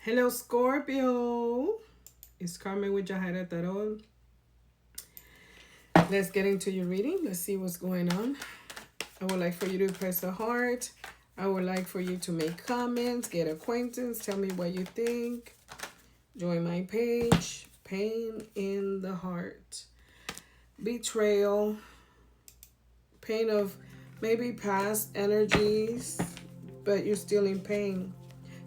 Hello, Scorpio. It's Carmen with Jahara Tarot. Let's get into your reading. Let's see what's going on. I would like for you to press a heart. I would like for you to make comments, get acquaintance, tell me what you think. Join my page. Pain in the heart. Betrayal. Pain of maybe past energies, but you're still in pain.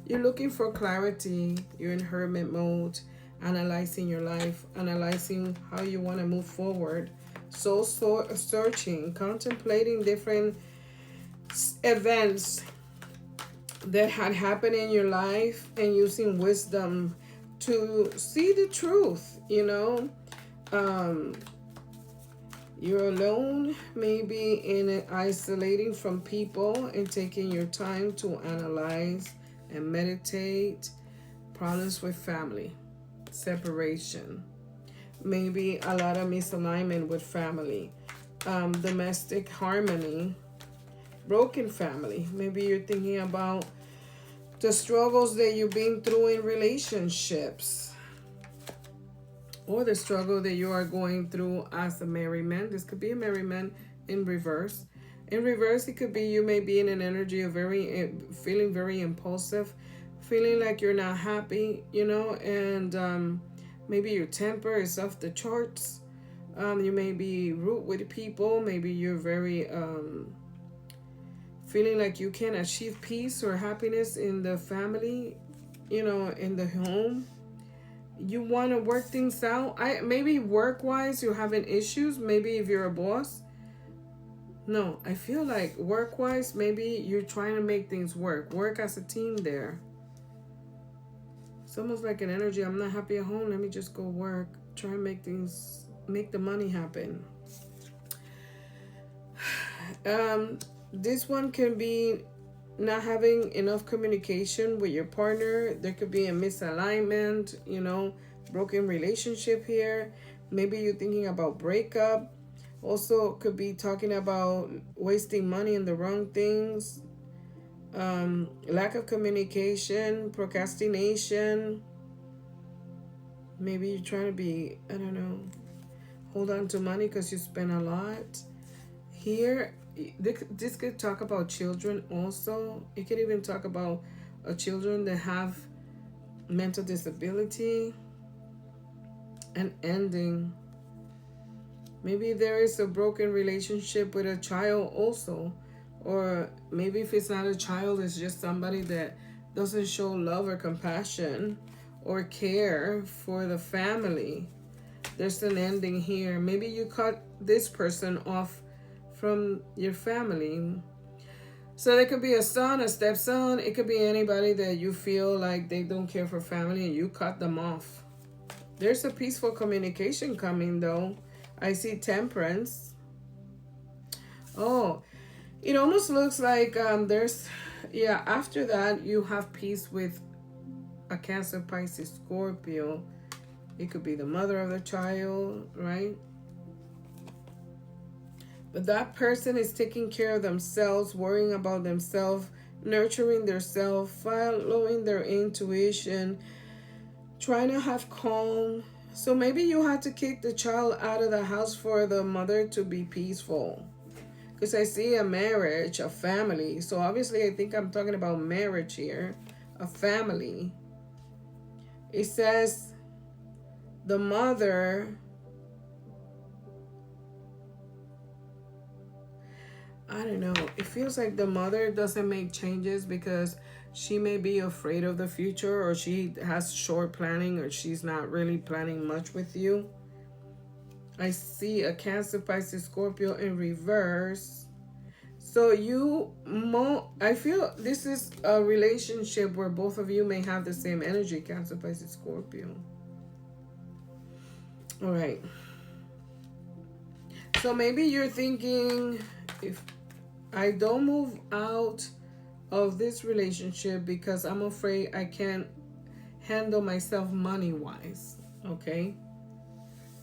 You're looking for clarity. You're in hermit mode, analyzing your life, analyzing how you want to move forward. So searching, contemplating different events that had happened in your life and using wisdom to see the truth, you're alone, maybe in isolating from people and taking your time to analyze and meditate. Problems with family, separation, maybe a lot of misalignment with family, domestic harmony, broken family. Maybe you're thinking about the struggles that you've been through in relationships, or the struggle that you are going through as a married man. This could be a married man in reverse. In reverse, it could be you may be in an energy of feeling very impulsive, feeling like you're not happy, and maybe your temper is off the charts. You may be rude with people. Maybe you're very feeling like you can't achieve peace or happiness in the family, in the home. You want to work things out. Maybe work wise you're having issues. Maybe if you're a boss. No, I feel like work wise maybe you're trying to make things work as a team there. It's almost like an energy. I'm not happy at home, let me just go work, try and make the money happen. This one can be not having enough communication with your partner. There could be a misalignment, broken relationship here. Maybe you're thinking about breakup. Also could be talking about wasting money in the wrong things. Lack of communication, procrastination. Maybe you're trying to be, I don't know, hold on to money because you spend a lot. Here, this could talk about children also. It could even talk about children that have mental disability. And ending. Maybe there is a broken relationship with a child also. Or maybe if it's not a child, it's just somebody that doesn't show love or compassion or care for the family. There's an ending here. Maybe you cut this person off from your family. So there could be a son, a stepson. It could be anybody that you feel like they don't care for family and you cut them off. There's a peaceful communication coming though. I see temperance. Oh, it almost looks like after that you have peace with a Cancer, Pisces, Scorpio. It could be the mother of the child, right? But that person is taking care of themselves, worrying about themselves, nurturing themselves, following their intuition, trying to have calm. So maybe you had to kick the child out of the house for the mother to be peaceful. Because I see a marriage, a family. So obviously I think I'm talking about marriage here, a family. It says the mother, I don't know, it feels like the mother doesn't make changes because she may be afraid of the future, or she has short planning, or she's not really planning much with you. I see a Cancer, Pisces, Scorpio in reverse. So I feel this is a relationship where both of you may have the same energy, Cancer, Pisces, Scorpio. All right. So maybe you're thinking, if I don't move out of this relationship because I'm afraid I can't handle myself money-wise, okay?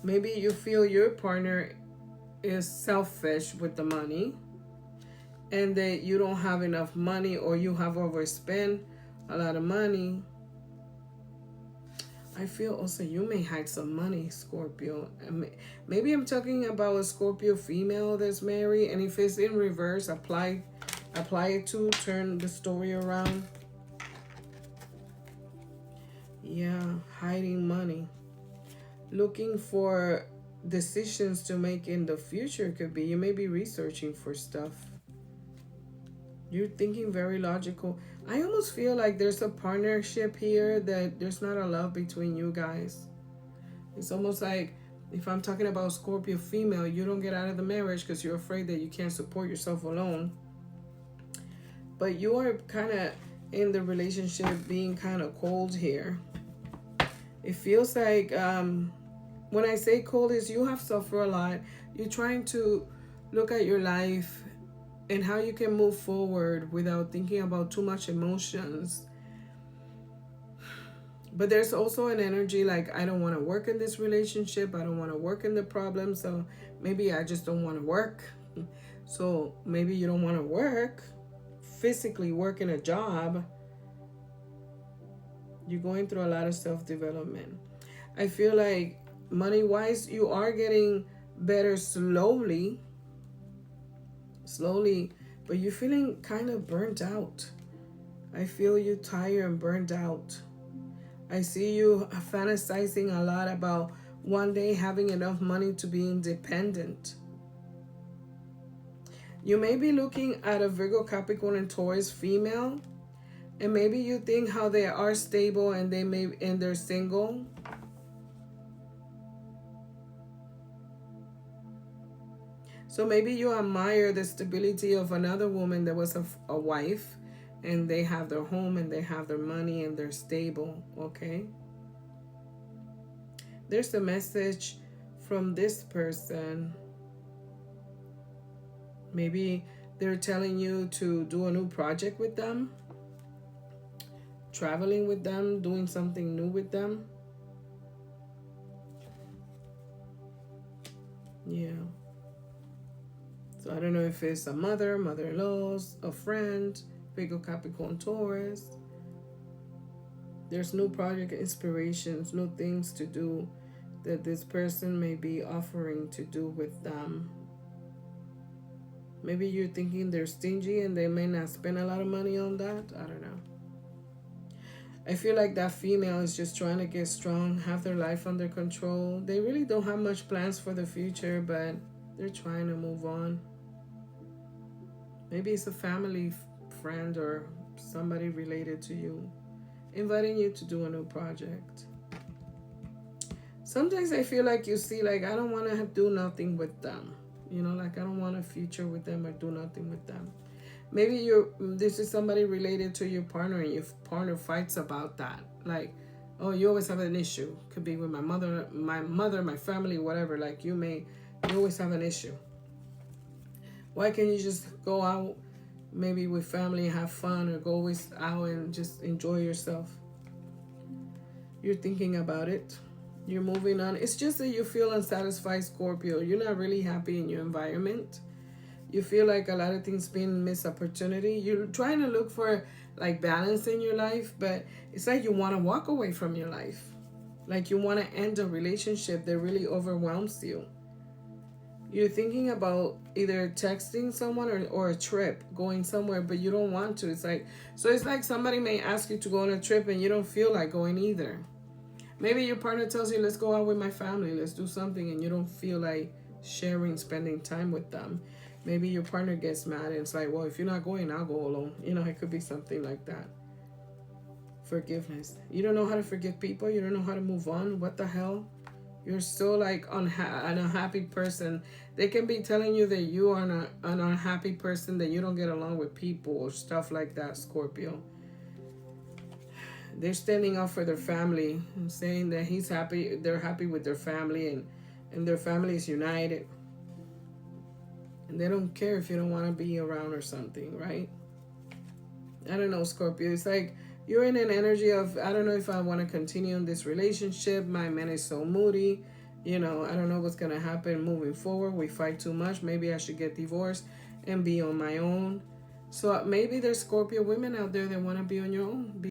Maybe you feel your partner is selfish with the money and that you don't have enough money, or you have overspent a lot of money. I feel also you may hide some money, Scorpio. Maybe I'm talking about a Scorpio female that's married, and if it's in reverse, apply it to turn the story around. Yeah, hiding money. Looking for decisions to make in the future could be. You may be researching for stuff. You're thinking very logical. I almost feel like there's a partnership here that there's not a love between you guys. It's almost like if I'm talking about Scorpio female, you don't get out of the marriage because you're afraid that you can't support yourself alone. But you are kind of in the relationship being kind of cold here. It feels like when I say cold is you have suffered a lot. You're trying to look at your life and how you can move forward without thinking about too much emotions. But there's also an energy like I don't want to work in this relationship. I don't want to work in the problem. So maybe I just don't want to work. So maybe you don't want to work, physically work in a job. You're going through a lot of self-development. I feel like money-wise, you are getting better slowly, but you're feeling kind of burnt out. I feel you tired and burnt out. I see you fantasizing a lot about one day having enough money to be independent. You may be looking at a Virgo, Capricorn, and Taurus female, and maybe you think how they are stable and they're single. So maybe you admire the stability of another woman that was a wife, and they have their home and they have their money and they're stable, okay? There's a message from this person. Maybe they're telling you to do a new project with them, traveling with them, doing something new with them. Yeah. So I don't know if it's a mother, mother-in-law, a friend, Virgo, Capricorn, Taurus. There's new project inspirations, new things to do that this person may be offering to do with them. Maybe you're thinking they're stingy and they may not spend a lot of money on that. I don't know. I feel like that female is just trying to get strong, have their life under control. They really don't have much plans for the future, but they're trying to move on. Maybe it's a family friend or somebody related to you inviting you to do a new project. Sometimes I feel like you see, like, I don't want to do nothing with them. You know, like I don't want a future with them or do nothing with them. Maybe this is somebody related to your partner and your partner fights about that. Like, oh, you always have an issue. Could be with my mother, my family, whatever. Like you always have an issue. Why can't you just go out maybe with family and have fun, or go always out and just enjoy yourself? You're thinking about it. You're moving on. It's just that you feel unsatisfied, Scorpio. You're not really happy in your environment. You feel like a lot of things being missed opportunity. You're trying to look for like balance in your life, but it's like you want to walk away from your life. Like you want to end a relationship that really overwhelms you. You're thinking about either texting someone or a trip, going somewhere, but you don't want to. It's like somebody may ask you to go on a trip and you don't feel like going either. Maybe your partner tells you, let's go out with my family, let's do something, and you don't feel like spending time with them. Maybe your partner gets mad and it's like, well, if you're not going, I'll go alone. You know, it could be something like that. Forgiveness. You don't know how to forgive people. You don't know how to move on. What the hell? You're so like an unhappy person. They can be telling you that you are an unhappy person, that you don't get along with people or stuff like that, Scorpio. They're standing up for their family and saying that he's happy, they're happy with their family, and their family is united. And they don't care if you don't want to be around or something, right? I don't know, Scorpio. It's like you're in an energy of, I don't know if I want to continue in this relationship. My man is so moody. You know, I don't know what's going to happen moving forward. We fight too much. Maybe I should get divorced and be on my own. So maybe there's Scorpio women out there that want to be on your own.